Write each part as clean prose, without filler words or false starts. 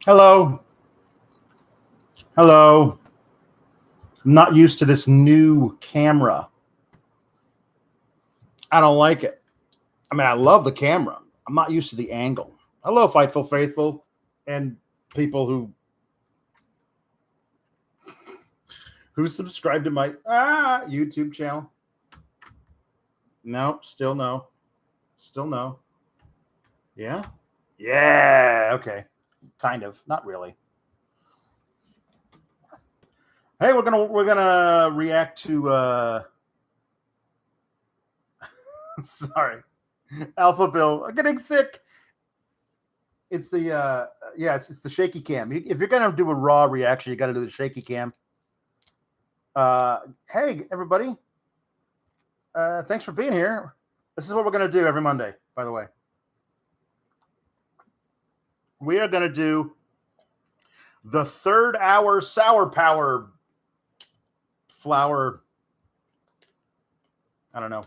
Hello. Hello. I'm not used to this new camera. I don't like it. I mean, I love the camera. I'm not used to the angle. Hello, Fightful Faithful and people who subscribe to my YouTube channel. No, still no. Still no. Yeah? Yeah, okay. Kind of. Not really. Hey, we're gonna react to sorry. Alpha Bill. I'm getting sick. It's the it's the shaky cam. If you're gonna do a raw reaction, you got to do the shaky cam. Hey everybody, thanks for being here. This is what we're gonna do every Monday. By the way, we are gonna do the third hour sour power flower. I don't know,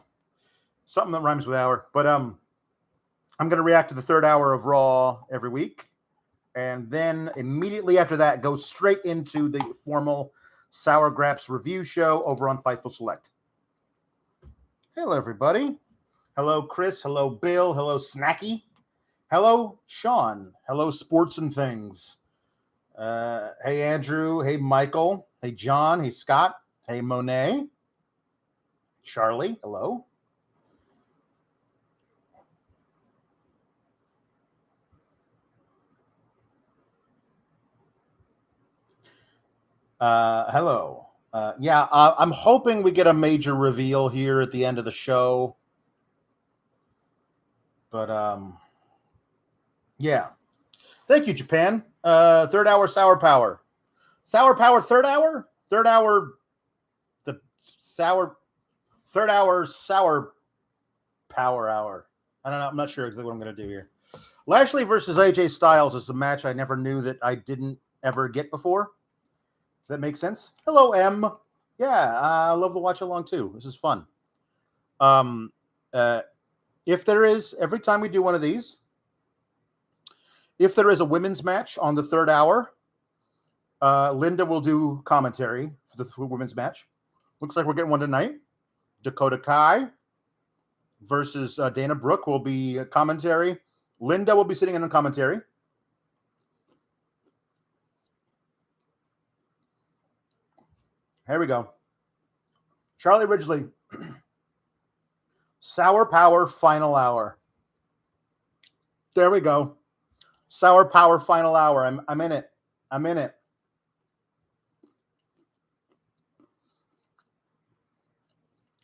something that rhymes with hour, but I'm gonna react to the third hour of Raw every week, and then immediately after that, go straight into the formal Sour Graps review show over on Fightful Select. Hello, everybody. Hello, Chris. Hello, Bill. Hello, Snacky. Hello, Sean. Hello, Sports and Things. Hey, Andrew. Hey, Michael. Hey, John. Hey, Scott. Hey, Monet. Charlie. Hello. Hello. I'm hoping we get a major reveal here at the end of the show. But yeah. Thank you, Japan. Third hour sour power. Sour power third hour? Third hour the sour third hour sour power hour. I don't know. I'm not sure exactly what I'm gonna do here. Lashley versus AJ Styles is a match I never knew that I didn't ever get before. Does that make sense? Hello, M. Yeah, I love the watch along too. This is fun. If there is, every time we do one of these, if there is a women's match on the third hour, Linda will do commentary for the women's match. Looks like we're getting one tonight. Dakota Kai versus Dana Brooke will be commentary. Linda will be sitting in the commentary. Here we go. Charlie Ridgely. Sour Power Final Hour. There we go. Sour Power Final Hour. I'm in it. I'm in it.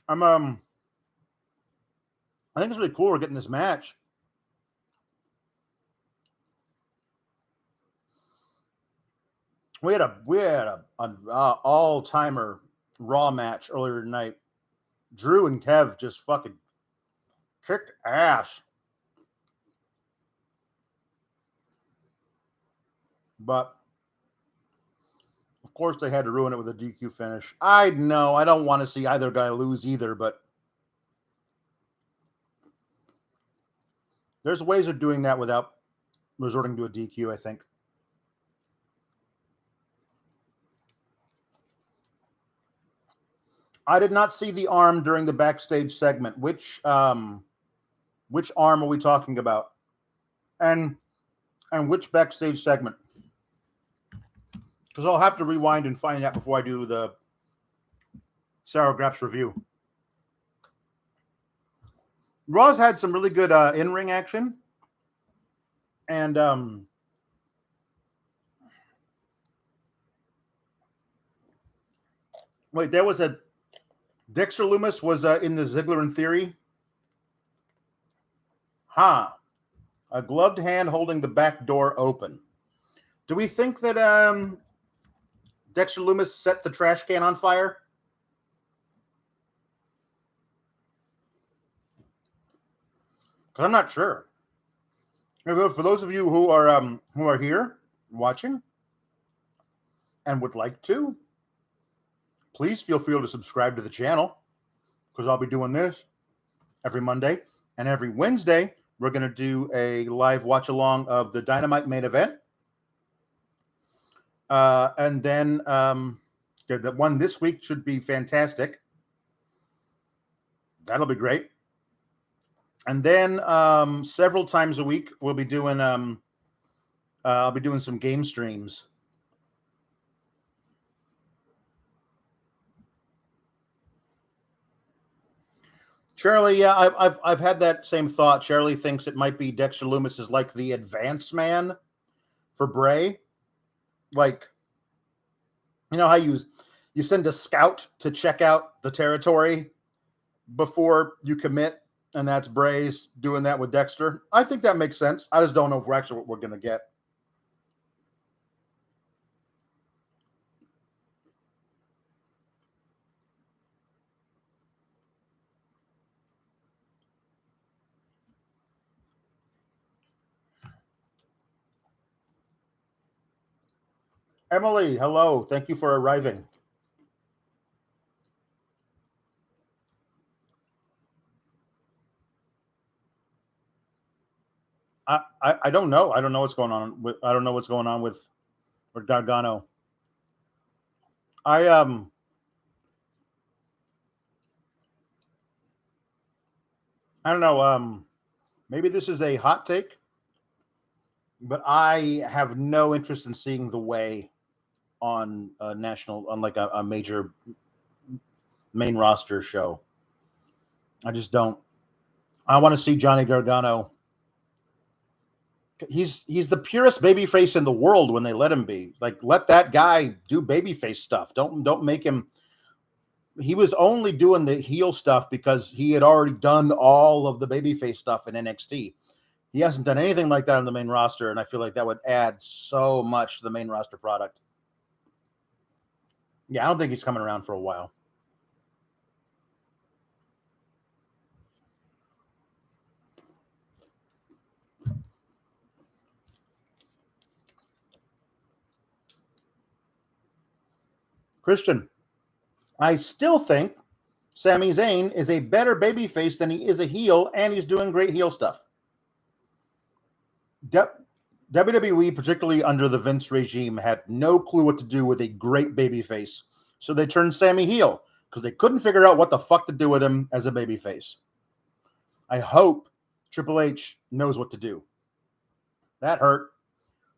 I think it's really cool we're getting this match. We had an all-timer Raw match earlier tonight. Drew and Kev just fucking kicked ass. But of course they had to ruin it with a DQ finish. I know I don't want to see either guy lose either, but there's ways of doing that without resorting to a DQ, I think. I did not see the arm during the backstage segment. Which arm are we talking about? And which backstage segment? Because I'll have to rewind and find that before I do the Sour Graps review. Raw's had some really good in-ring action. And wait, there was a Dexter Lumis was in the Ziggler and Theory. A gloved hand holding the back door open. Do we think that Dexter Lumis set the trash can on fire? Because I'm not sure. For those of you who are here watching and would like to, please feel free to subscribe to the channel, because I'll be doing this every Monday, and every Wednesday we're going to do a live watch along of the Dynamite main event. And then the one this week should be fantastic. That'll be great. And then several times a week we'll be doing I'll be doing some game streams. Charlie, yeah, I've had that same thought. Charlie thinks it might be Dexter Lumis is like the advance man for Bray. Like, you know how you send a scout to check out the territory before you commit, and that's Bray's doing that with Dexter. I think that makes sense. I just don't know if we're actually what we're going to get. Emily, hello. Thank you for arriving. I don't know. I don't know what's going on with Gargano. I don't know. Maybe this is a hot take, but I have no interest in seeing The Way on a national, on like a major main roster show. I just don't. I want to see Johnny Gargano. He's the purest babyface in the world when they let him be. Like, let that guy do babyface stuff. Don't make him. He was only doing the heel stuff because he had already done all of the babyface stuff in NXT. He hasn't done anything like that on the main roster, and I feel like that would add so much to the main roster product. Yeah, I don't think he's coming around for a while. Christian, I still think Sami Zayn is a better babyface than he is a heel, and he's doing great heel stuff. WWE, particularly under the Vince regime, had no clue what to do with a great babyface. So they turned Sami heel because they couldn't figure out what the fuck to do with him as a babyface. I hope Triple H knows what to do. That hurt.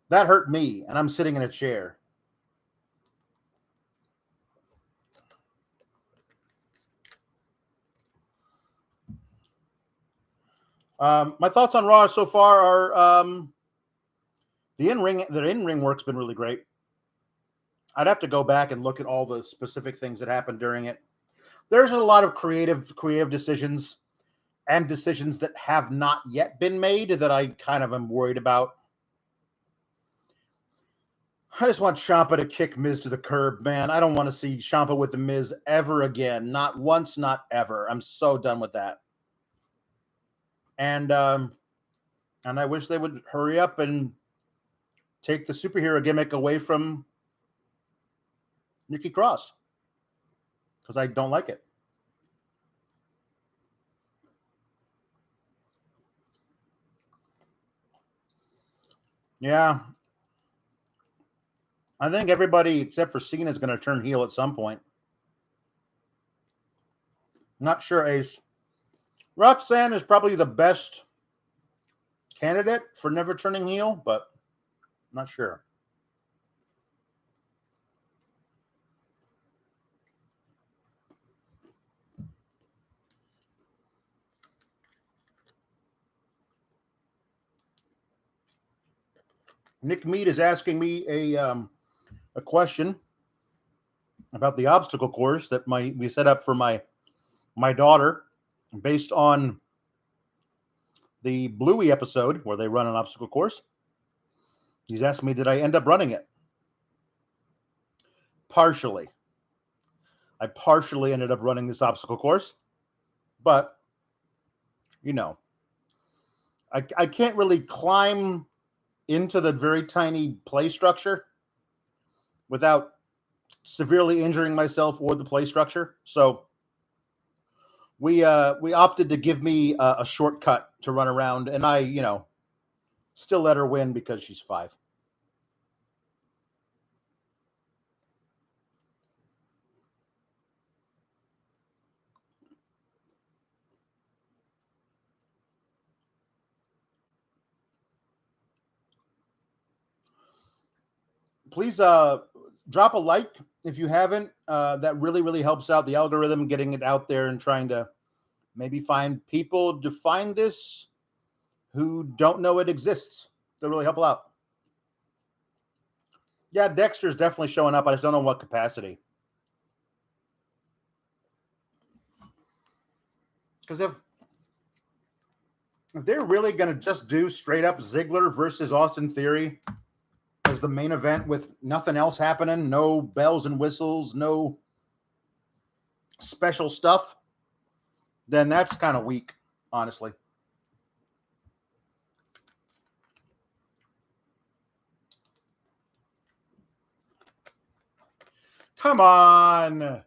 That hurt me, and I'm sitting in a chair. My thoughts on Raw so far are the in-ring work's been really great. I'd have to go back and look at all the specific things that happened during it. There's a lot of creative decisions and decisions that have not yet been made that I kind of am worried about. I just want Ciampa to kick Miz to the curb, man. I don't want to see Ciampa with the Miz ever again. Not once, not ever. I'm so done with that. And I wish they would hurry up and take the superhero gimmick away from Nikki Cross, because I don't like it. Yeah. I think everybody except for Cena is going to turn heel at some point. Not sure, Ace. Roxanne is probably the best candidate for never turning heel, but I'm not sure. Nick Mead is asking me a question about the obstacle course that we set up for my daughter, based on the Bluey episode where they run an obstacle course. He's asking me, did I end up running it? Partially. I partially ended up running this obstacle course, but you know, I can't really climb into the very tiny play structure without severely injuring myself or the play structure. So we opted to give me a shortcut to run around, and I, still let her win because she's 5. please drop a like if you haven't. That really, really helps out the algorithm, getting it out there and trying to maybe find people to find this who don't know it exists. They'll really help out. Yeah, Dexter's definitely showing up. I just don't know what capacity. Because if they're really going to just do straight up Ziggler versus Austin Theory as the main event with nothing else happening, no bells and whistles, no special stuff, then that's kind of weak, honestly. Come on.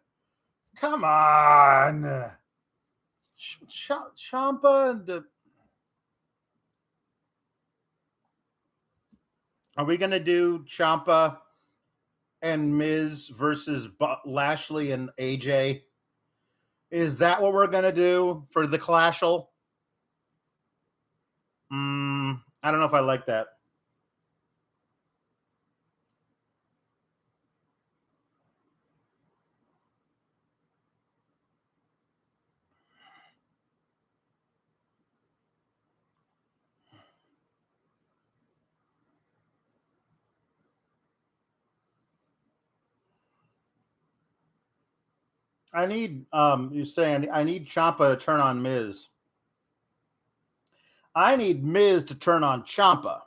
Come on. Ciampa and are we going to do Ciampa and Miz versus Lashley and AJ? Is that what we're going to do for the Clashel? I don't know if I like that. I need, you're saying I need Ciampa to turn on Miz. I need Miz to turn on Ciampa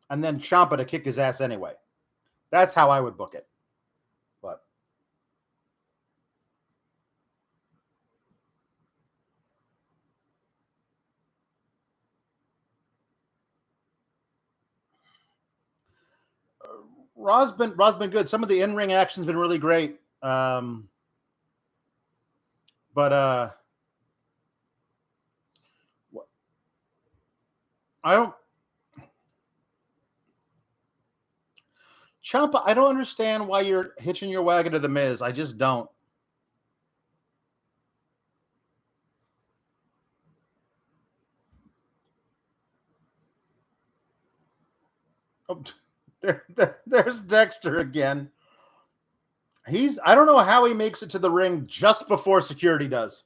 and then Ciampa to kick his ass anyway. That's how I would book it. But Raw's been good. Some of the in-ring action's been really great. But Ciampa, I don't understand why you're hitching your wagon to the Miz. I just don't. Oh, there's Dexter again. I don't know how he makes it to the ring just before security does.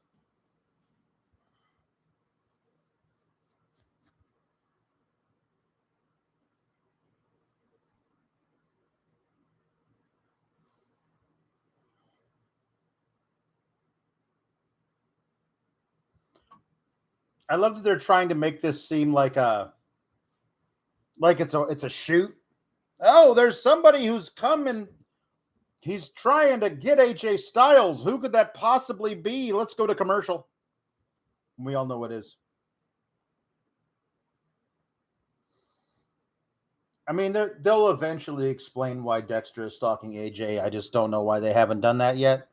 I love that they're trying to make this seem like it's a shoot. Oh, there's somebody who's coming. He's trying to get AJ Styles. Who could that possibly be? Let's go to commercial. We all know what it is. I mean, they'll eventually explain why Dexter is stalking AJ. I just don't know why they haven't done that yet.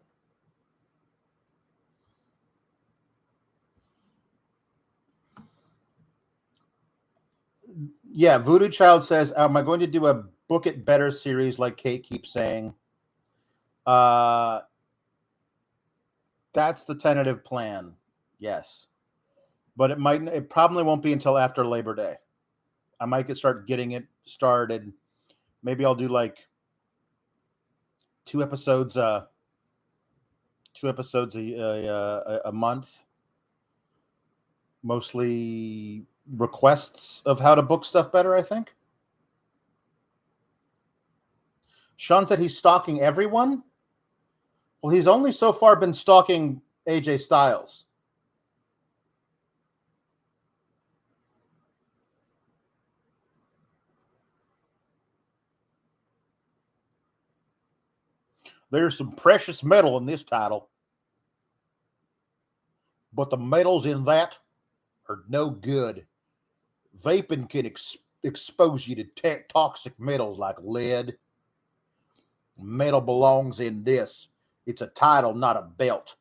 Yeah, Voodoo Child says, am I going to do a Book It Better series like Kate keeps saying? That's the tentative plan. Yes. But it probably won't be until after Labor Day. I might start getting it started. Maybe I'll do like 2 episodes a month. Mostly requests of how to book stuff better, I think. Sean said he's stalking everyone. Well, he's only so far been stalking AJ Styles. There's some precious metal in this title, but the metals in that are no good. Vaping can expose you to toxic metals like lead. Metal belongs in this. It's a title, not a belt.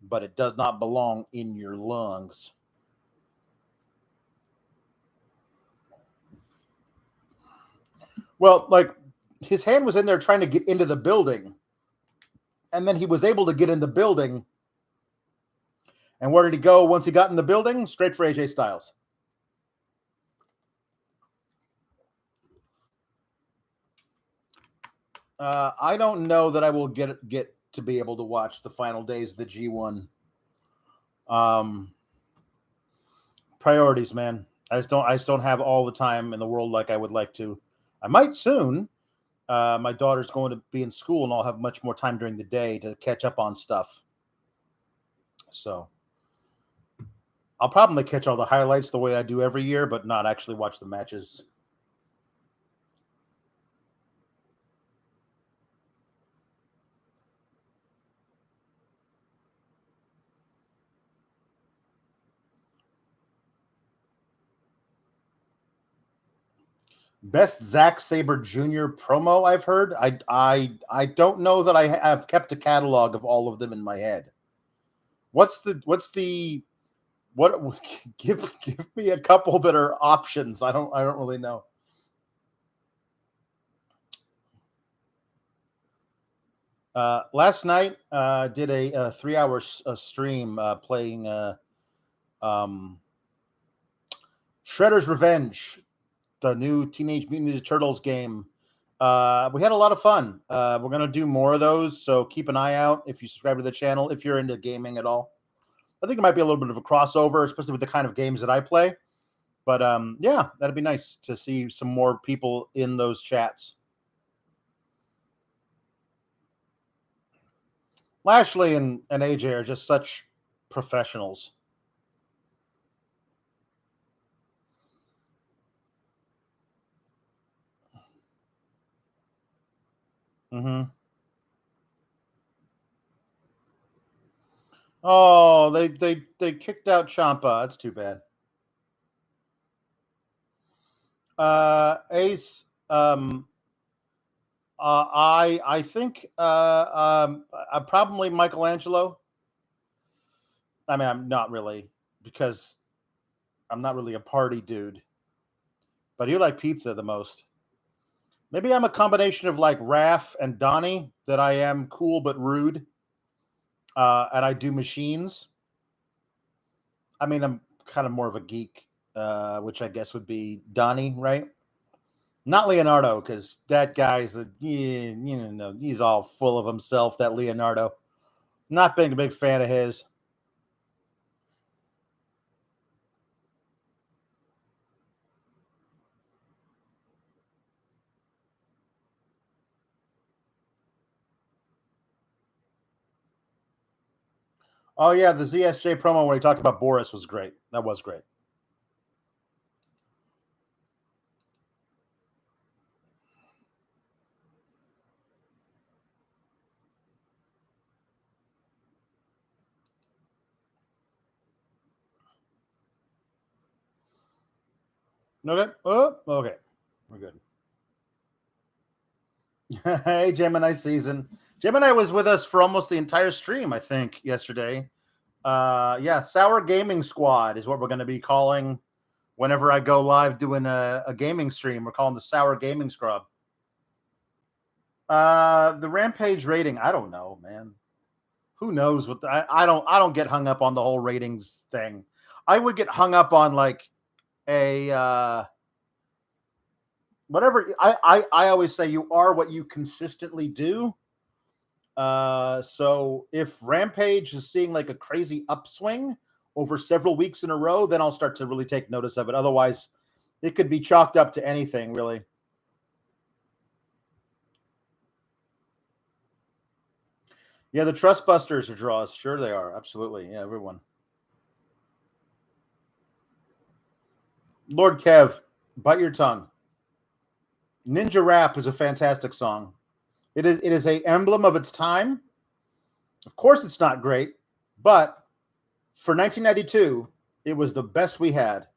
But it does not belong in your lungs. Well, like his hand was in there trying to get into the building. And then he was able to get in the building. And where did he go once he got in the building? Straight for AJ Styles. I don't know that I will get to be able to watch the final days of the G1. Priorities, man. I just don't have all the time in the world like I would like to. I might soon. My daughter's going to be in school, and I'll have much more time during the day to catch up on stuff. So I'll probably catch all the highlights the way I do every year, but not actually watch the matches. Best Zack Sabre Jr. promo I've heard. I don't know that I have kept a catalog of all of them in my head. What give me a couple that are options. I don't really know. Last night did a 3-hour stream playing Shredder's Revenge, the new Teenage Mutant Ninja Turtles game. We had a lot of fun. We're going to do more of those, so keep an eye out if you subscribe to the channel, if you're into gaming at all. I think it might be a little bit of a crossover, especially with the kind of games that I play. But yeah, that'd be nice to see some more people in those chats. Lashley and AJ are just such professionals. Mm-hmm. Oh, they kicked out Ciampa. That's too bad. Ace. I think probably Michelangelo. I mean, I'm not really, because I'm not really a party dude, but you like pizza the most. Maybe I'm a combination of like Raph and Donnie, that I am cool but rude, and I do machines. I mean, I'm kind of more of a geek, which I guess would be Donnie, right? Not Leonardo, because that guy's he's all full of himself. That Leonardo, not being a big fan of his. Oh yeah, the ZSJ promo where he talked about Boris was great. That was great. Okay. Oh, okay. We're good. Hey, Gemini season. Gemini was with us for almost the entire stream, I think, yesterday. Yeah, Sour Gaming Squad is what we're going to be calling whenever I go live doing a gaming stream. We're calling the Sour Gaming Squad. The Rampage rating, I don't know, man. Who knows what I don't get hung up on the whole ratings thing. I would get hung up on like a whatever. I always say you are what you consistently do. So if Rampage is seeing like a crazy upswing over several weeks in a row, then I'll start to really take notice of it. Otherwise, it could be chalked up to anything, really. Yeah, the Trustbusters are draws. Sure, they are. Absolutely. Yeah, everyone. Lord Kev, bite your tongue. Ninja Rap is a fantastic song. It is a emblem of its time. Of course, it's not great, but for 1992, it was the best we had.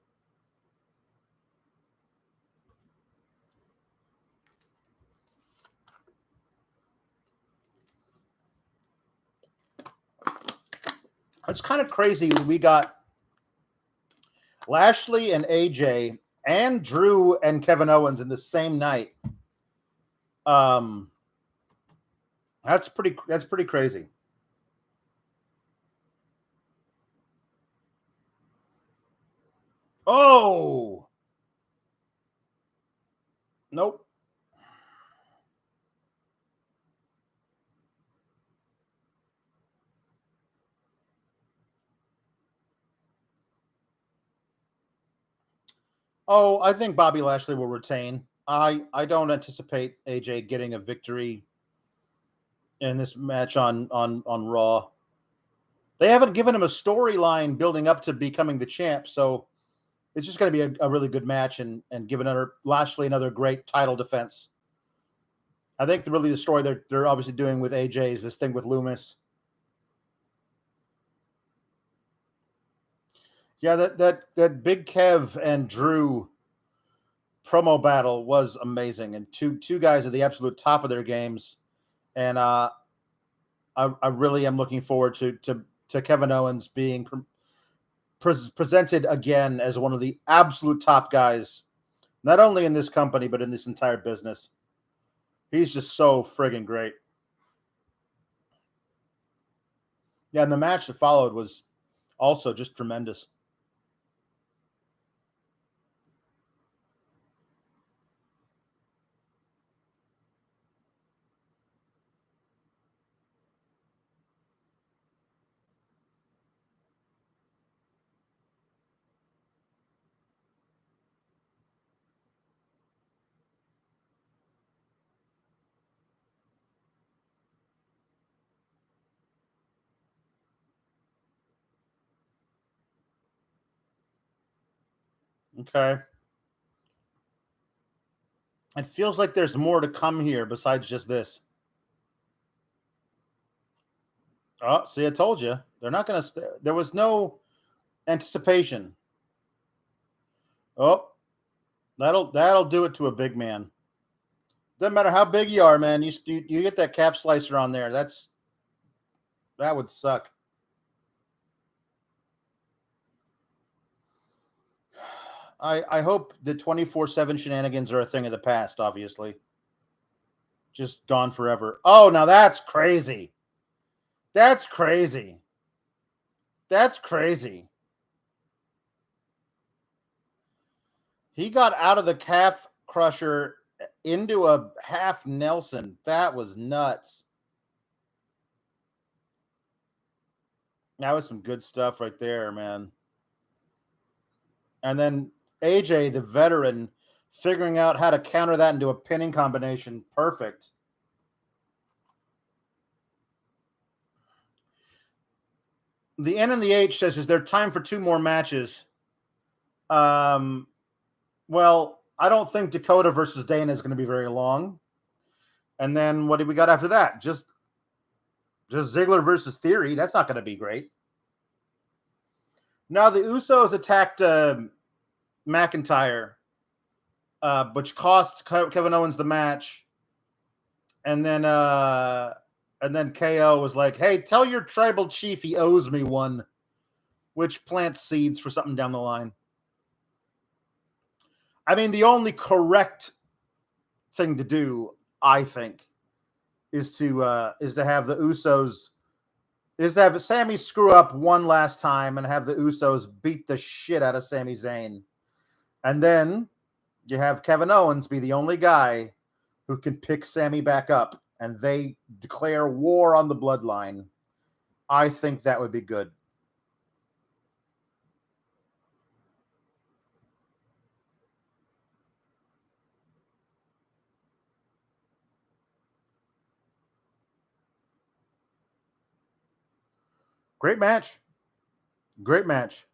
It's kind of crazy. We got Lashley and AJ and Drew and Kevin Owens in the same night. That's pretty crazy. Oh, nope. Oh, I think Bobby Lashley will retain. I don't anticipate AJ getting a victory in this match on Raw. They haven't given him a storyline building up to becoming the champ, so it's just going to be a really good match and give Lashley another great title defense. I think really the story they're obviously doing with AJ is this thing with Loomis. Yeah, that Big Kev and Drew promo battle was amazing, and two guys at the absolute top of their games, and I really am looking forward to Kevin Owens being presented again as one of the absolute top guys, not only in this company but in this entire business. He's just so friggin' great. Yeah, and the match that followed was also just tremendous. Okay. It feels like there's more to come here besides just this. Oh, see, I told you. They're not going to there was no anticipation. Oh, that'll do it to a big man. Doesn't matter how big you are, man. You get that calf slicer on there. That would suck. I hope the 24/7 shenanigans are a thing of the past, obviously. Just gone forever. Oh, now that's crazy. That's crazy. That's crazy. He got out of the calf crusher into a half Nelson. That was nuts. That was some good stuff right there, man. And then AJ, the veteran, figuring out how to counter that into a pinning combination. Perfect. The N and the H says, is there time for two more matches? Well, I don't think Dakota versus Dana is going to be very long. And then what do we got after that? Just Ziggler versus Theory. That's not going to be great. Now the Usos attacked McIntyre, which cost Kevin Owens the match. And then KO was like, "Hey, tell your tribal chief he owes me one," which plants seeds for something down the line. I mean, the only correct thing to do, I think, is to have the Usos is to have Sami screw up one last time and have the Usos beat the shit out of Sami Zayn. And then you have Kevin Owens be the only guy who can pick Sami back up and they declare war on the bloodline. I think that would be good. Great match. Great match.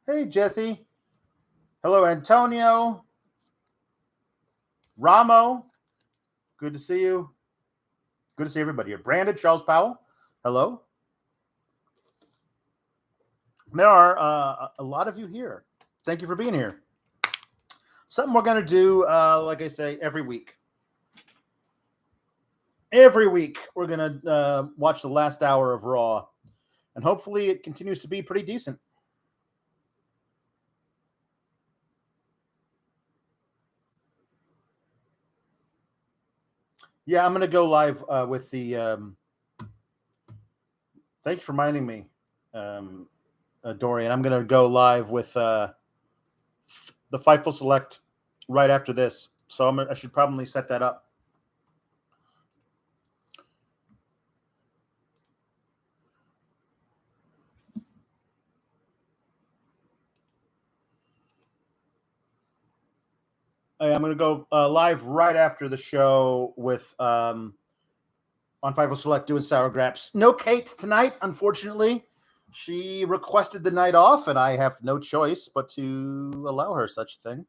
Hey, Jesse. Hello, Antonio. Ramo. Good to see you. Good to see everybody here. Brandon, Charles Powell. Hello. There are a lot of you here. Thank you for being here. Something we're going to do, like I say, every week. Every week, we're going to watch the last hour of Raw. And hopefully it continues to be pretty decent. Yeah, I'm going to go live with the... thanks for reminding me, Dorian. I'm going to go live with the Fightful Select right after this. So I should probably set that up. I'm going to go live right after the show with on Fightful Select doing Sour Graps. No Kate tonight, unfortunately. She requested the night off, and I have no choice but to allow her such thing.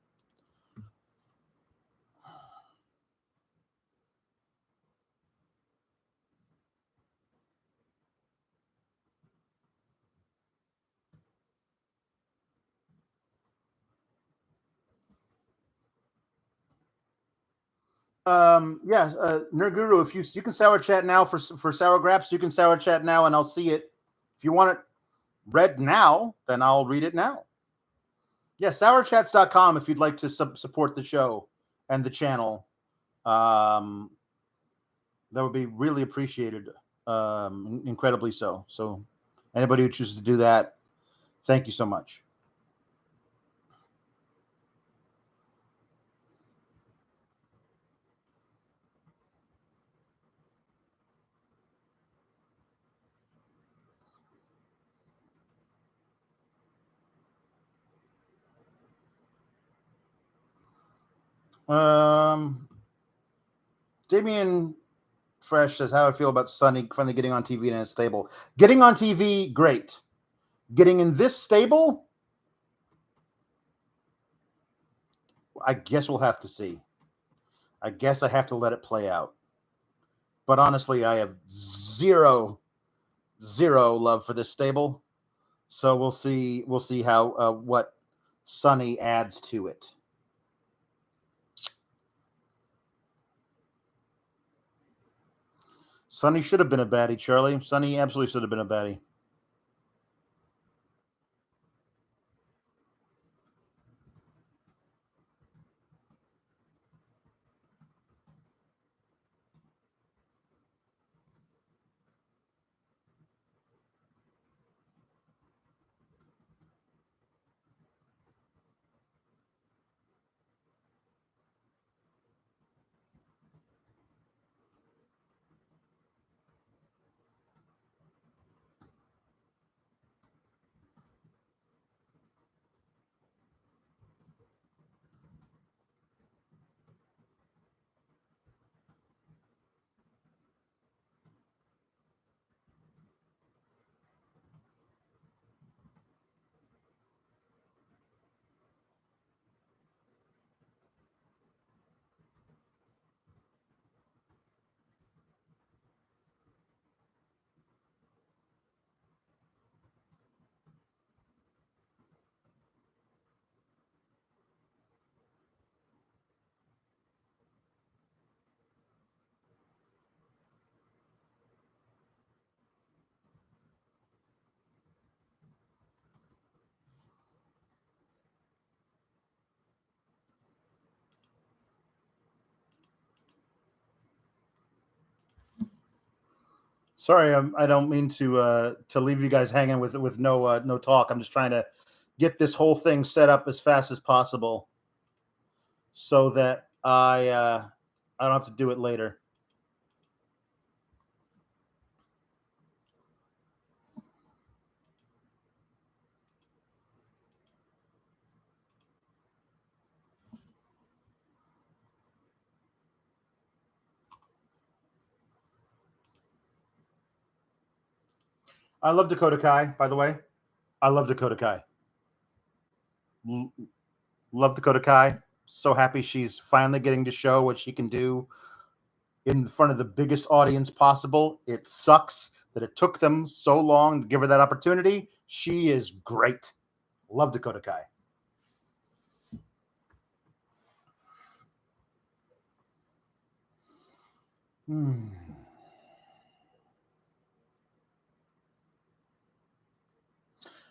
Yes, Nerd Guru, if you can sour chat now for Sour Graps, you can sour chat now, and I'll see it. If you want it read now, then I'll read it now. Yeah, sourchats.com if you'd like to support the show and the channel. That would be really appreciated, incredibly so. So anybody who chooses to do that, thank you so much. Damian Fresh says, how I feel about Sonny finally getting on TV in a stable. Getting on TV, great. Getting in this stable, I guess we'll have to see. I guess I have to let it play out. But honestly, I have zero love for this stable. So we'll see. We'll see how what Sonny adds to it. Sonny should have been a baddie, Charlie. Sonny absolutely should have been a baddie. Sorry, I don't mean to leave you guys hanging with no talk. I'm just trying to get this whole thing set up as fast as possible, so that I don't have to do it later. I love Dakota Kai, by the way. I love Dakota Kai. Love Dakota Kai. So happy she's finally getting to show what she can do in front of the biggest audience possible. It sucks that it took them so long to give her that opportunity. She is great. Love Dakota Kai.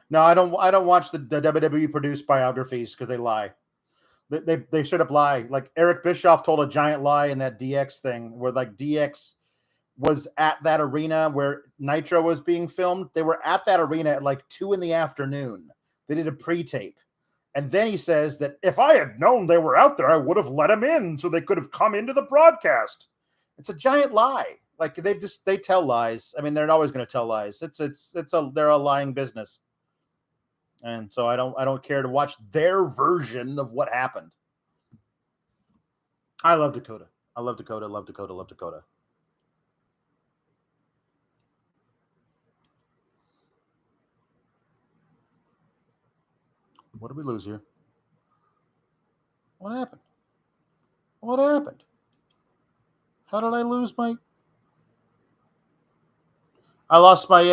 No, I don't. I don't watch the WWE produced biographies because they lie. They straight up lie. Like Eric Bischoff told a giant lie in that DX thing, where like DX was at that arena where Nitro was being filmed. They were at that arena at like 2 p.m. They did a pre-tape, And then he says that if I had known they were out there, I would have let them in so they could have come into the broadcast. It's a giant lie. Like they tell lies. I mean, they're always going to tell lies. They're a lying business. And so I don't care to watch their version of what happened. I love Dakota. I love Dakota. Love Dakota. Love Dakota. What did we lose here? What happened? What happened? How did I lose my? I lost my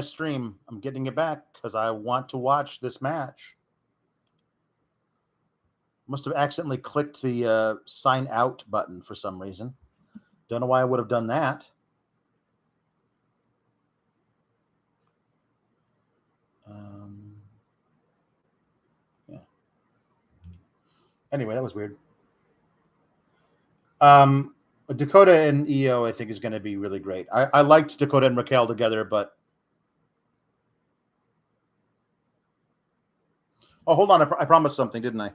stream. I'm getting it back because I want to watch this match. Must have accidentally clicked the sign out button for some reason. Don't know why I would have done that. Yeah. Anyway, that was weird. Dakota and Io, I think, is going to be really great. I liked Dakota and Raquel together, but oh, hold on! I promised something, didn't I?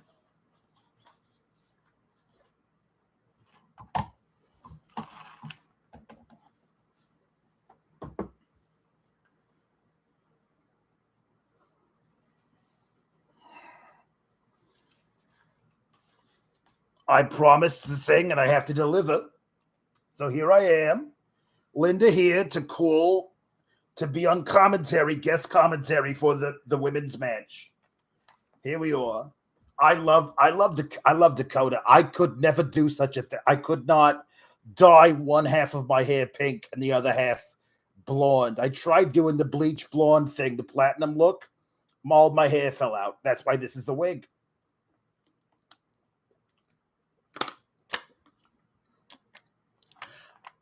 I promised the thing, and I have to deliver. So here I am, Linda here to be on commentary, guest commentary for the women's match. Here we are. I love Dakota. I could never do such a thing. I could not dye one half of my hair pink and the other half blonde. I tried doing the bleach blonde thing, the platinum look. All my hair fell out. That's why this is the wig.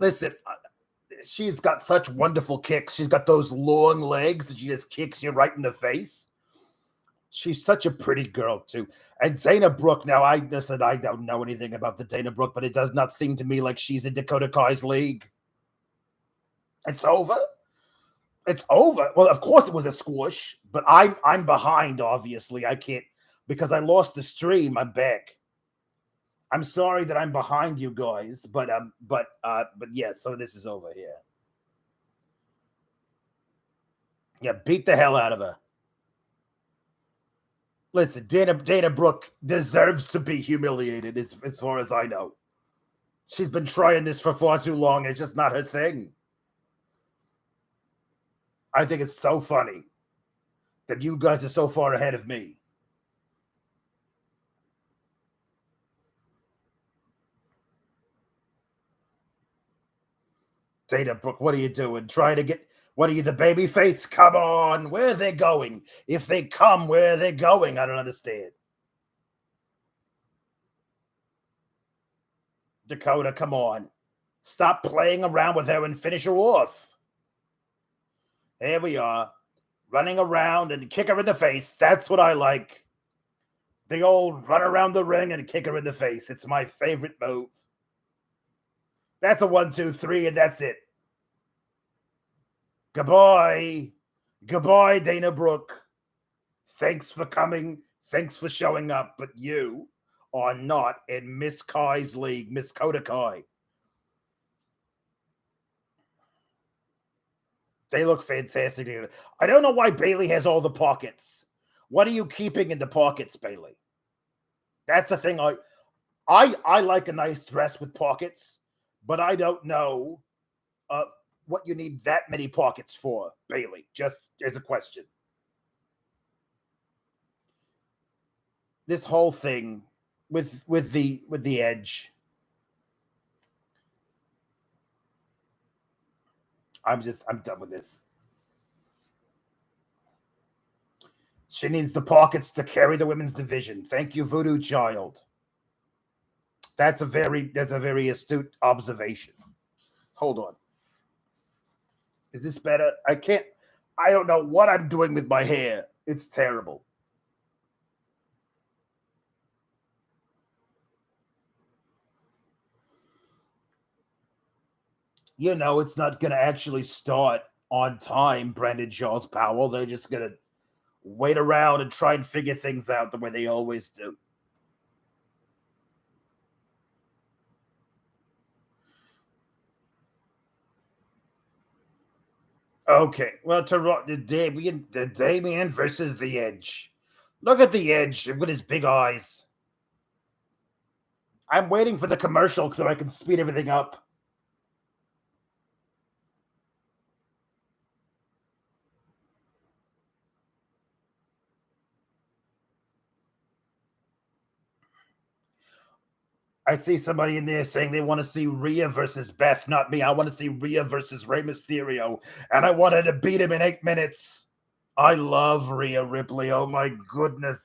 Listen, she's got such wonderful kicks. She's got those long legs that she just kicks you right in the face. She's such a pretty girl, too. And Dana Brooke, now, I don't know anything about the Dana Brooke, but it does not seem to me like she's in Dakota Kai's league. It's over? It's over. Well, of course it was a squish, but I'm behind, obviously. I can't, because I lost the stream. I'm back. I'm sorry that I'm behind you guys, but yeah, so this is over here. Yeah, beat the hell out of her. Listen, Dana Brooke deserves to be humiliated as far as I know. She's been trying this for far too long. It's just not her thing. I think it's so funny that you guys are so far ahead of me. Dana Brooke, what are you doing? Trying to get, what are you, the baby face? Come on, where are they going? If they come, where are they going? I don't understand. Dakota, come on. Stop playing around with her and finish her off. Here we are, running around and kick her in the face. That's what I like. The old run around the ring and kick her in the face. It's my favorite move. That's a 1, 2, 3, and that's it. Goodbye. Goodbye, Dana Brooke. Thanks for coming. Thanks for showing up, but you are not in Miss Kai's league, Miss Dakota Kai. They look fantastic. I don't know why Bayley has all the pockets. What are you keeping in the pockets, Bayley? That's the thing. I like a nice dress with pockets, but I don't know what you need that many pockets for, Bayley. Just as a question. This whole thing with the Edge. I'm done with this. She needs the pockets to carry the women's division. Thank you, Voodoo Child. That's a very astute observation. Hold on. Is this better? I don't know what I'm doing with my hair. It's terrible. You know, it's not going to actually start on time, Brandon Charles Powell. They're just going to wait around and try and figure things out the way they always do. Okay, well, the Damien versus the Edge. Look at the Edge with his big eyes. I'm waiting for the commercial so I can speed everything up. I see somebody in there saying they want to see Rhea versus Beth, not me. I want to see Rhea versus Rey Mysterio, and I wanted to beat him in 8 minutes. I love Rhea Ripley. Oh my goodness.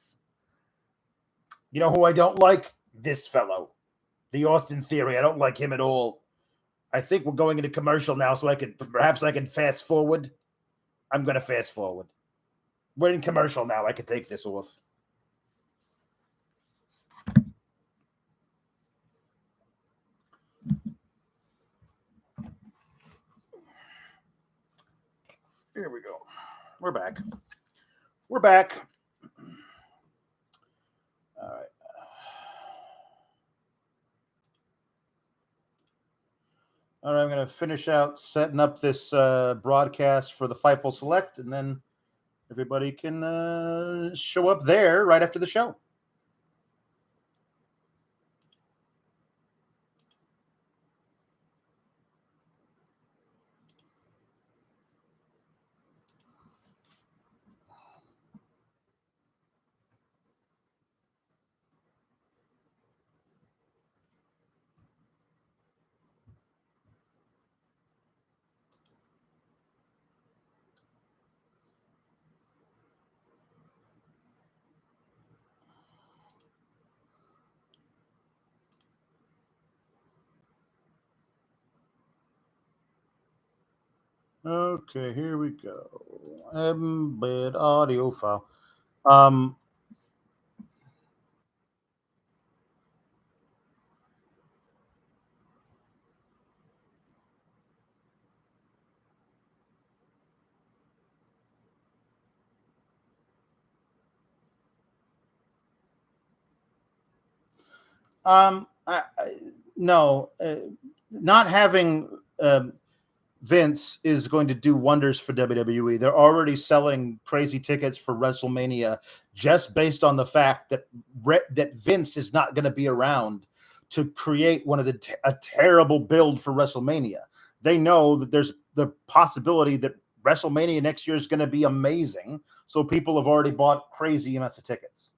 You know who I don't like? This fellow, the Austin Theory. I don't like him at all. I think we're going into commercial now, so I can fast forward. I'm going to fast forward. We're in commercial now. I can take this off. Here we go. We're back. We're back. All right. All right, I'm going to finish out setting up this broadcast for the Fightful Select, and then everybody can show up there right after the show. Okay, here we go. Embed audio file. No, not having Vince is going to do wonders for WWE. They're already selling crazy tickets for WrestleMania just based on the fact that that Vince is not going to be around to create one of a terrible build for WrestleMania. They know that there's the possibility that WrestleMania next year is going to be amazing, so people have already bought crazy amounts of tickets.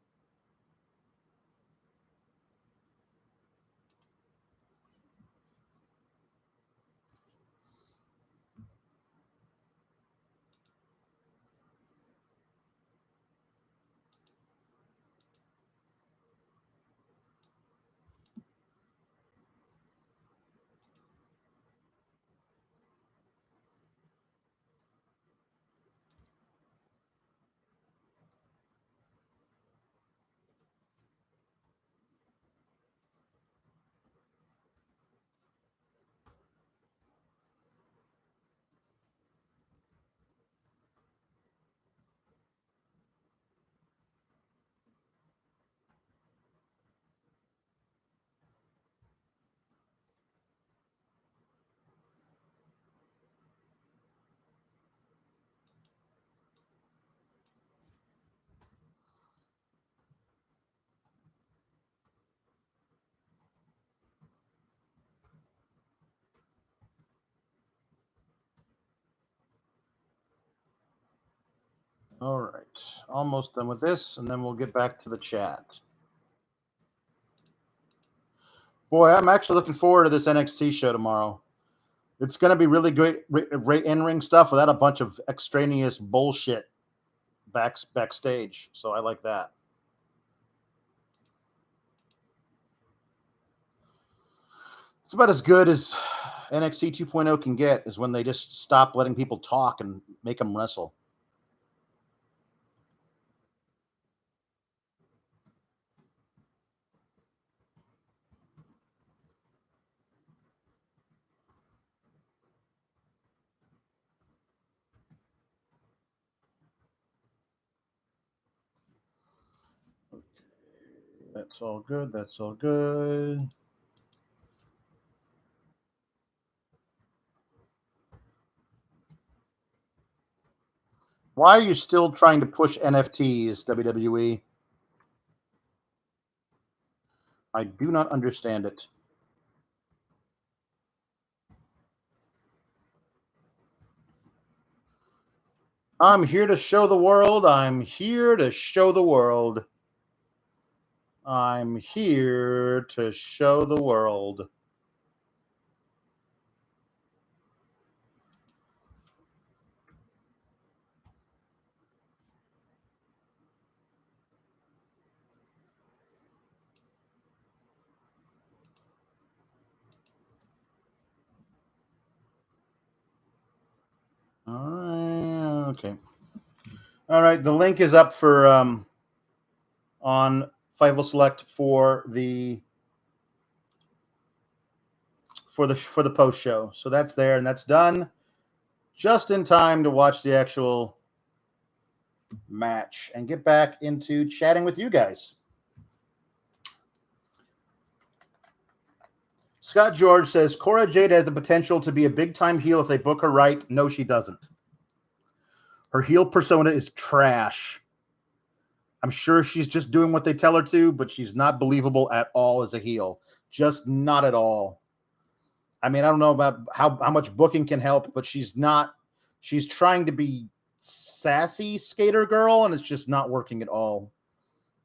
All right, almost done with this, and then we'll get back to the chat. Boy, I'm actually looking forward to this NXT show tomorrow. It's going to be really great in-ring stuff without a bunch of extraneous bullshit backstage. So I like that. It's about as good as NXT 2.0 can get, is when they just stop letting people talk and make them wrestle. That's all good. That's all good. Why are you still trying to push NFTs, WWE? I do not understand it. I'm here to show the world. I'm here to show the world. I'm here to show the world. All right. Okay. All right. The link is up for on Fightful Select for the post show. So that's there and that's done just in time to watch the actual match and get back into chatting with you guys. Scott George says Cora Jade has the potential to be a big time heel if they book her right. No, she doesn't. Her heel persona is trash. I'm sure she's just doing what they tell her to, but she's not believable at all as a heel. Just not at all. I mean, I don't know about how much booking can help, but she's not. She's trying to be sassy skater girl, and it's just not working at all.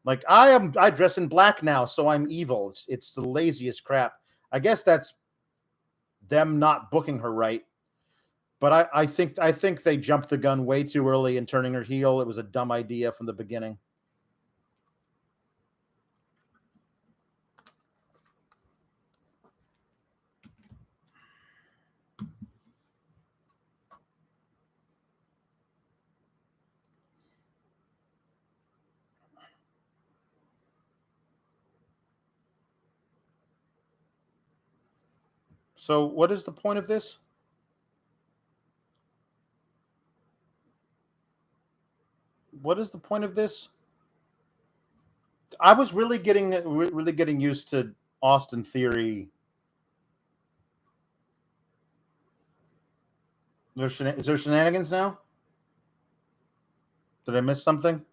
Like I dress in black now, so I'm evil. It's the laziest crap. I guess that's them not booking her right. But I think they jumped the gun way too early in turning her heel. It was a dumb idea from the beginning. So what is the point of this? What is the point of this? I was really getting used to Austin Theory. Is there shenanigans now? Did I miss something?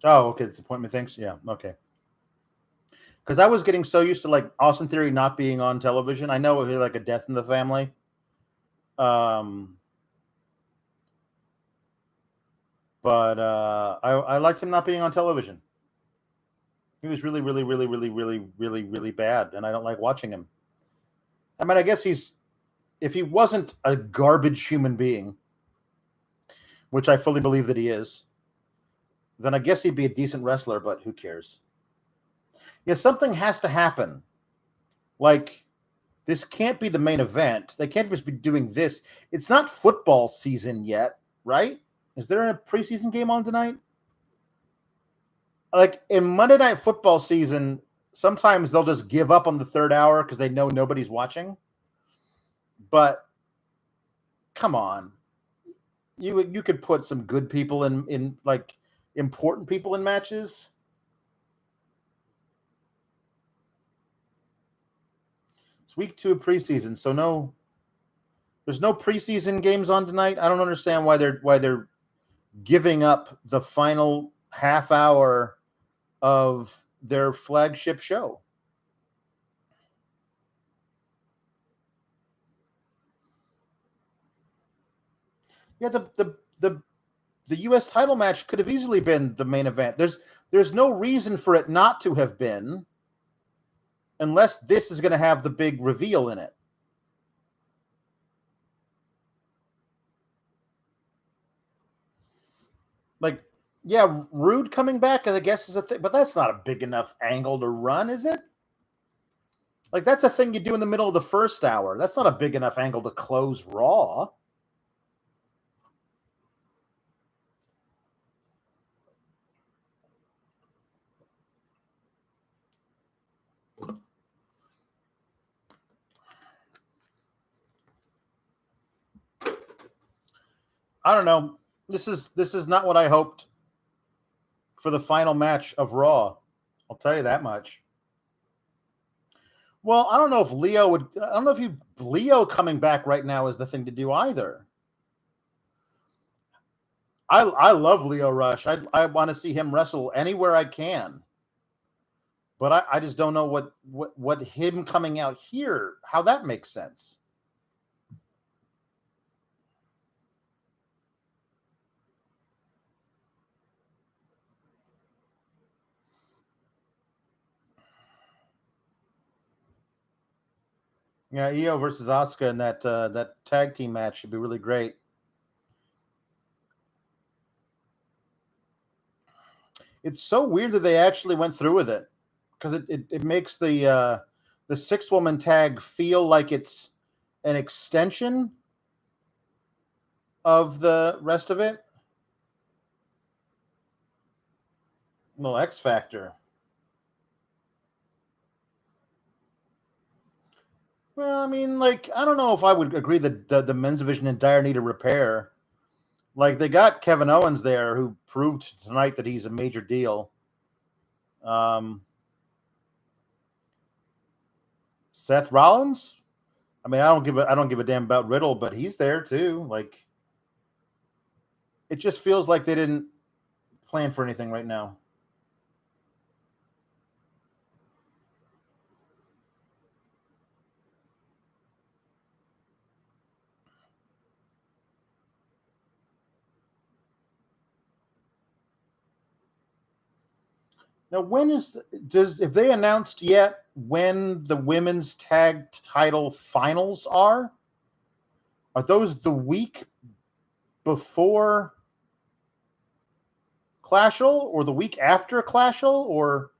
Oh, okay. It's appointment things. Yeah. Okay. Because I was getting so used to like Austin Theory not being on television. I know it was like a death in the family. But I liked him not being on television. He was really, really, really, really, really, really, really bad, and I don't like watching him. I mean, I guess if he wasn't a garbage human being, which I fully believe that he is, then I guess he'd be a decent wrestler, but who cares? Yeah, something has to happen. Like, this can't be the main event. They can't just be doing this. It's not football season yet, right? Is there a preseason game on tonight? Like, in Monday Night Football season, sometimes they'll just give up on the third hour because they know nobody's watching. But come on. You could put some good people in like important people in matches. It's week 2 of preseason, so there's no preseason games on tonight. I don't understand why they're giving up the final half hour of their flagship show. Yeah, the US title match could have easily been the main event. There's no reason for it not to have been, unless this is going to have the big reveal in it. Like, yeah, Rude coming back, I guess, is a thing, but that's not a big enough angle to run, is it? Like, that's a thing you do in the middle of the first hour. That's not a big enough angle to close Raw. I don't know. This is not what I hoped for the final match of Raw. I'll tell you that much. Well, I don't know if Leo would. I don't know if Leo coming back right now is the thing to do either. I love Leo Rush. I want to see him wrestle anywhere I can. But I just don't know what him coming out here, how that makes sense. Yeah, Io versus Asuka in that tag team match should be really great. It's so weird that they actually went through with it because it makes the 6-woman tag feel like it's an extension of the rest of it. Little X Factor. Well, I mean, like, I don't know if I would agree that the men's division in dire need of repair. Like, they got Kevin Owens there, who proved tonight that he's a major deal. Seth Rollins. I mean, I don't give a damn about Riddle, but he's there too. Like, it just feels like they didn't plan for anything right now. Now, if they announced yet when the women's tag title finals are? Are those the week before Clashel or the week after Clashel? Or,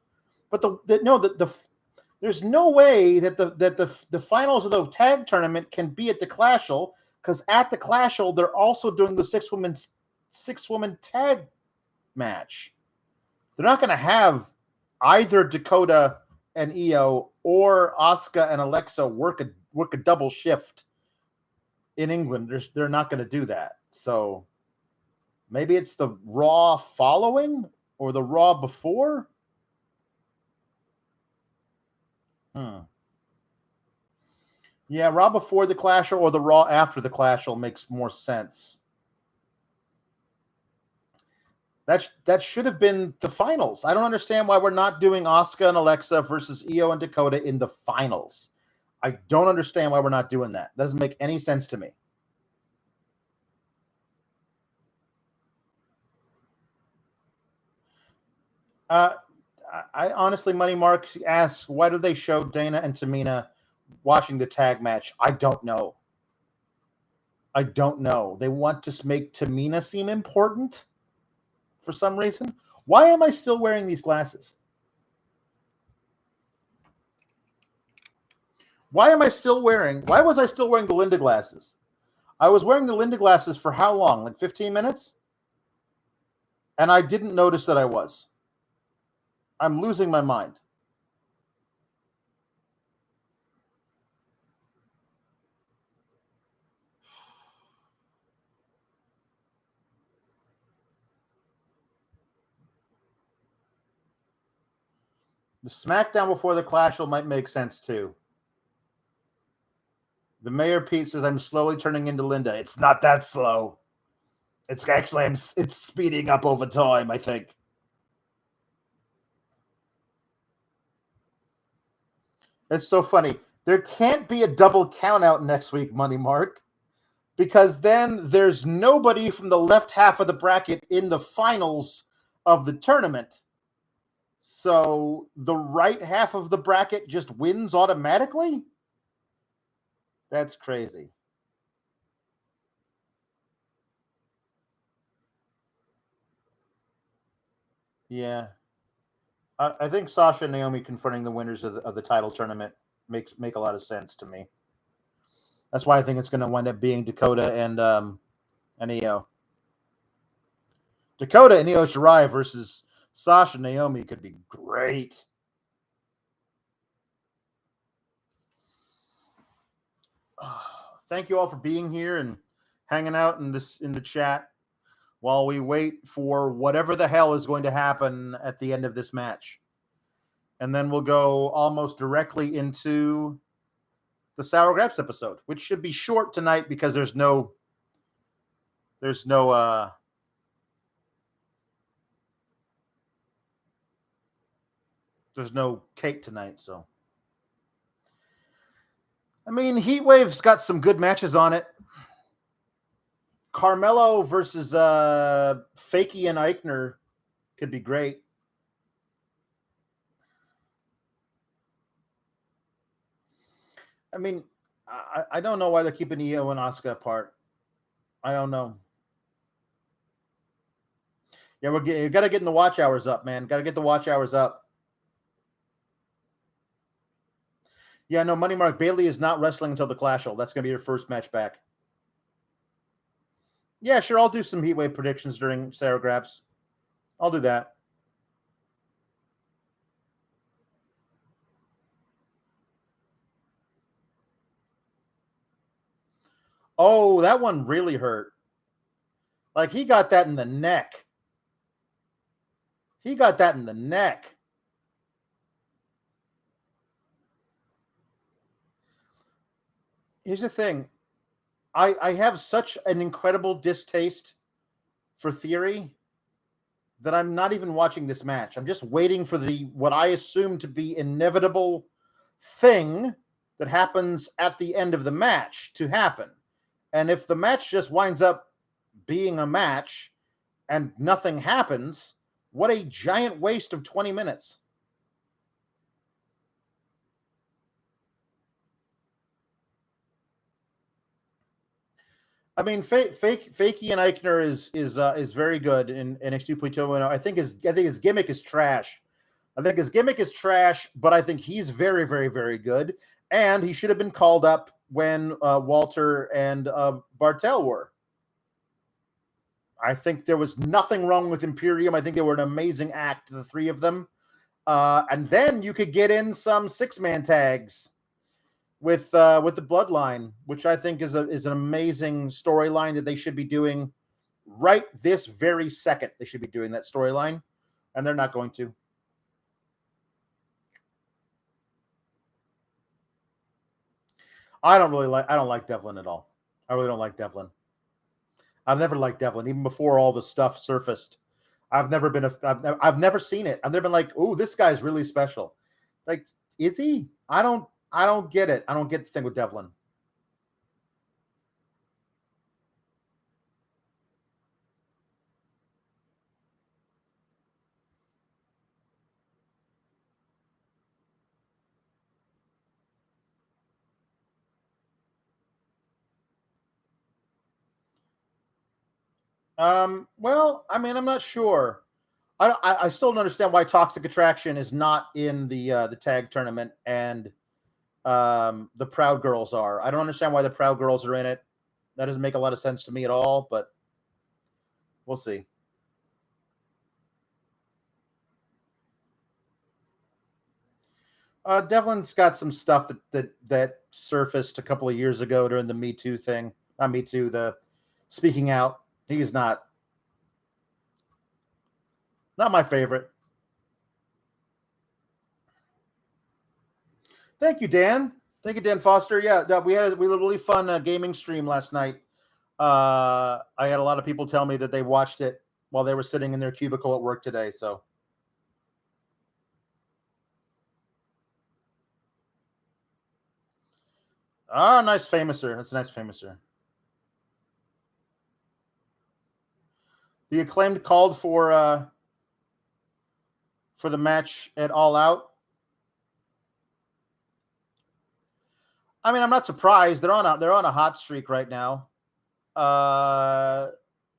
but there's no way that the finals of the tag tournament can be at the Clashel, because at the Clashel they're also doing the six woman tag match. They're not going to have either Dakota and Io or Asuka and Alexa work a double shift in England. They're not going to do that. So maybe it's the Raw following or the Raw before. Yeah, Raw before the Clash or the Raw after the Clash makes more sense. That should have been the finals. I don't understand why we're not doing Asuka and Alexa versus Io and Dakota in the finals. I don't understand why we're not doing that. Doesn't make any sense to me. I honestly, Money Mark asks, why do they show Dana and Tamina watching the tag match? I don't know. They want to make Tamina seem important for some reason. Why am I still wearing these glasses? Why was I still wearing the Linda glasses? I was wearing the Linda glasses for how long? Like 15 minutes? And I didn't notice that I was. I'm losing my mind. The SmackDown before the Clash might make sense too. The Mayor Pete says, I'm slowly turning into Linda. It's not that slow. It's actually, it's speeding up over time, I think. It's so funny. There can't be a double count out next week, Money Mark, because then there's nobody from the left half of the bracket in the finals of the tournament. So the right half of the bracket just wins automatically? That's crazy. Yeah. I think Sasha and Naomi confronting the winners of the title tournament make a lot of sense to me. That's why I think it's going to wind up being Dakota and Io. Dakota and Io Shirai versus Sasha and Naomi could be great. Thank you all for being here and hanging out in the chat while we wait for whatever the hell is going to happen at the end of this match. And then we'll go almost directly into the Sour Grapes episode, which should be short tonight because there's no cake tonight. So, I mean, Heatwave's got some good matches on it. Carmelo versus Fakey and Eichner could be great. I mean, I don't know why they're keeping Io and Asuka apart. I don't know. Yeah, you got to get in the watch hours up, man. Got to get the watch hours up. Yeah, no, Money Mark Bailey is not wrestling until the Clash'll. That's going to be her first match back. Yeah, sure. I'll do some Heatwave predictions during Sour Grapes. I'll do that. Oh, that one really hurt. Like, he got that in the neck. Here's the thing. I have such an incredible distaste for Theory that I'm not even watching this match. I'm just waiting for what I assume to be inevitable thing that happens at the end of the match to happen. And if the match just winds up being a match and nothing happens, what a giant waste of 20 minutes. I mean, Fakey and Eichner is very good in NXT 2.0. I think his gimmick is trash. But I think he's very, very, very good. And he should have been called up when Walter and Bartel were. I think there was nothing wrong with Imperium. I think they were an amazing act, the three of them. And then you could get in some 6-man tags with the Bloodline, which I think is an amazing storyline that they should be doing right this very second. They should be doing that storyline, and they're not going to. I don't like Devlin at all. I really don't like Devlin. I've never liked Devlin, even before all the stuff surfaced. I've never seen it. I've never been like, oh, this guy's really special. Like, is he? I don't get it. I don't get the thing with Devlin. Well, I mean, I'm not sure. I still don't understand why Toxic Attraction is not in the tag tournament and the Proud Girls are. I don't understand why the Proud Girls are in it. That doesn't make a lot of sense to me at all, but we'll see. Devlin's got some stuff that surfaced a couple of years ago during the Me Too thing. Not Me Too, the speaking out. He's not my favorite. Thank you, Dan. Thank you, Dan Foster. Yeah, we had a really fun gaming stream last night. I had a lot of people tell me that they watched it while they were sitting in their cubicle at work today. So, nice Famouser. That's a nice Famouser. The Acclaimed called for the match at All Out. I mean, I'm not surprised. They're on a hot streak right now. I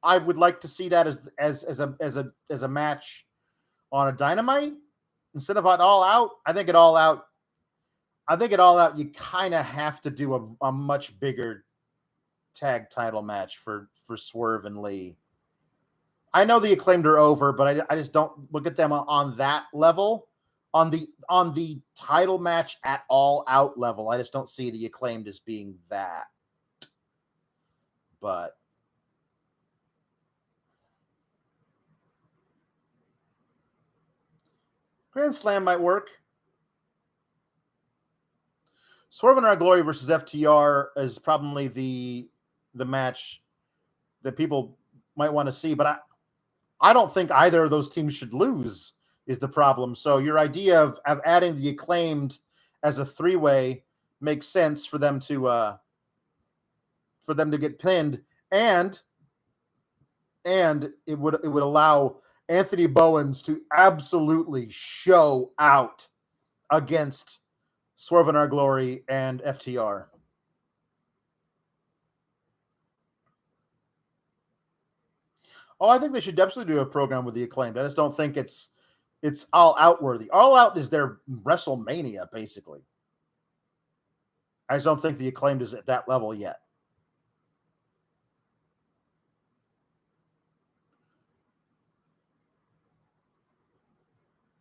would like to see that as a match on a Dynamite instead of at All Out. I think at All Out, you kind of have to do a much bigger tag title match for Swerve and Lee. I know the Acclaimed are over, but I just don't look at them on that level. On the title match at All Out level, I just don't see the Acclaimed as being that. But Grand Slam might work. Swerve in Our Glory versus FTR is probably the match that people might want to see, but I don't think either of those teams should lose is the problem. So your idea of adding the Acclaimed as a three-way makes sense for them to get pinned, and it would allow Anthony Bowens to absolutely show out against Swerve in Our Glory and FTR. Oh, I think they should definitely do a program with the Acclaimed. I just don't think it's All Out worthy. All Out is their WrestleMania, basically. I just don't think the Acclaimed is at that level yet.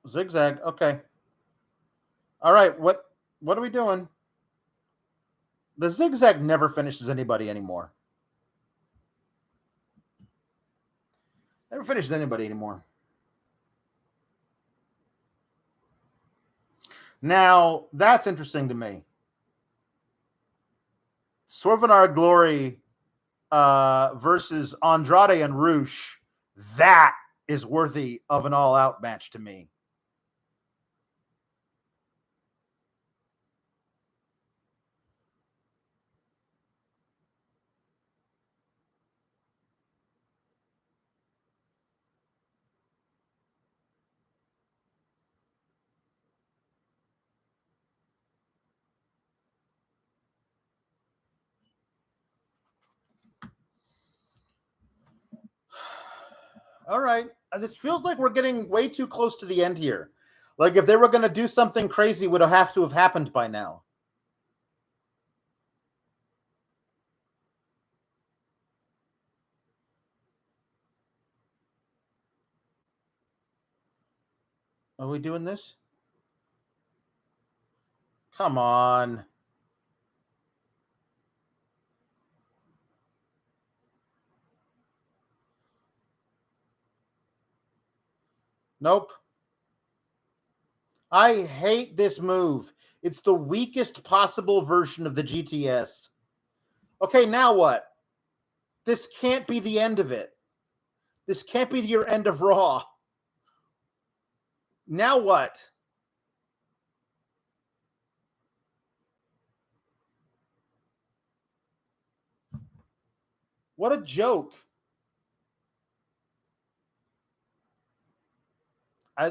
Zigzag, okay. All right, what are we doing? The Zigzag never finishes anybody anymore. Never finishes anybody anymore. Now, that's interesting to me. Swerve in Our Glory versus Andrade and Rush, that is worthy of an all-out match to me. All right. This feels like we're getting way too close to the end here. Like if they were going to do something crazy, it would have to have happened by now. Are we doing this? Come on. Nope. I hate this move. It's the weakest possible version of the GTS. Okay, now what? This can't be the end of it. This can't be your end of Raw. Now what? What a joke.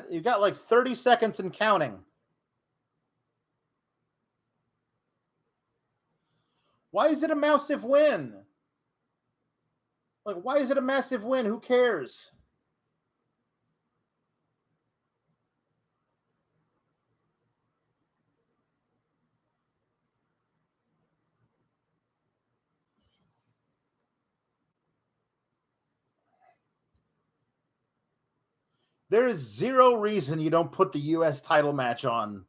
You got like 30 seconds and counting. Why is it a massive win? Like, why is it a massive win? Who cares? There is zero reason you don't put the US title match on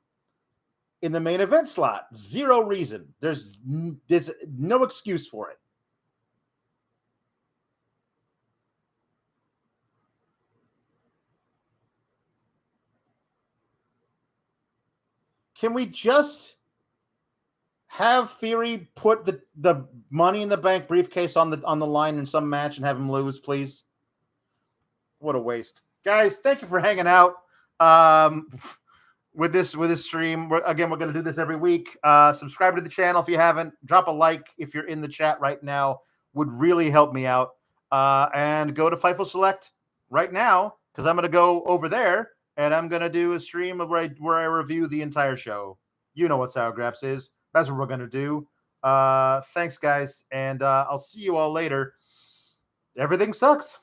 in the main event slot. Zero reason. There's no excuse for it. Can we just have Theory put the Money in the Bank briefcase on the line in some match and have him lose, please? What a waste. Guys, thank you for hanging out with this stream. We're going to do this every week. Subscribe to the channel if you haven't. Drop a like if you're in the chat right now. Would really help me out. And go to Fightful Select right now because I'm going to go over there and I'm going to do a stream of where I review the entire show. You know what Sour Graps is. That's what we're going to do. Thanks, guys, and I'll see you all later. Everything sucks.